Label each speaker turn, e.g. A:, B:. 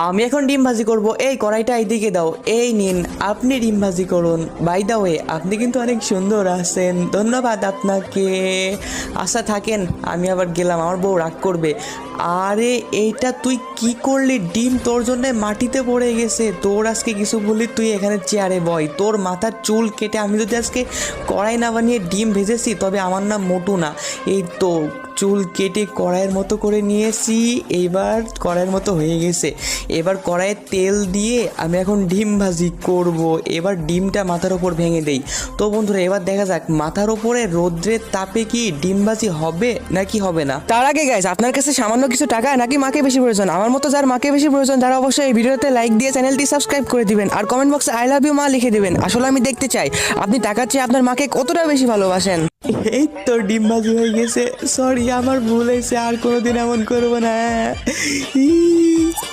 A: আমি এখন ডিম ভাজি করব। এই কড়াইটা এইদিকে দাও, এই নিন আপনি ডিম ভাজি করুন। বাই দা ওয়ে আপনি কিন্তু অনেক সুন্দর আছেন, ধন্যবাদ আপনাকে। আশা থাকেন, আমি আবার গেলাম, আমার বউ রাগ করবে। আরে এইটা তুই কি করলি? ডিম তোর জন্য মাটিতে পড়ে গেছে। তোর আজকে কিছু বললি, তুই এখানে চেয়ারে বয়। তোর মাথার চুল কেটে আমি যদি আজকে কড়াই না বানিয়ে ডিম ভেজেছি তবে আমার নাম মোটু না। এই তো চুল কেটে কড়াইয়ের মতো করে নিয়েছি, এইবার কড়াইয়ের মতো হয়ে গেছে। এবার কড়াইয়ে তেল দিয়ে আমি এখন ডিম ভাজি করব। এবার ডিমটা মাথার ওপর ভেঙে দেই। তো বন্ধুরা এবার দেখা যাক মাথার ওপরে রৌদ্রের তাপে কি ডিম ভাজি হবে নাকি হবে না।
B: তার আগে গাইস, আপনার কাছে সামান্য কিছু টাকা নাকি মাকে বেশি প্রয়োজন? আমার মতো যার মাকে বেশি প্রয়োজন তারা অবশ্যই এই ভিডিওতে লাইক দিয়ে চ্যানেলটি সাবস্ক্রাইব করে দিবেন আর কমেন্ট বক্সে আই লাভ ইউ মা লিখে দিবেন। আসলে আমি দেখতে চাই আপনি টাকার চেয়ে আপনার মাকে কতটা বেশি ভালোবাসেন।
A: এই তো ডিম ভাজি হয়ে গেছে। সরি, আমার ভুল হয়েছে, আর কোনোদিন এমন করবো না।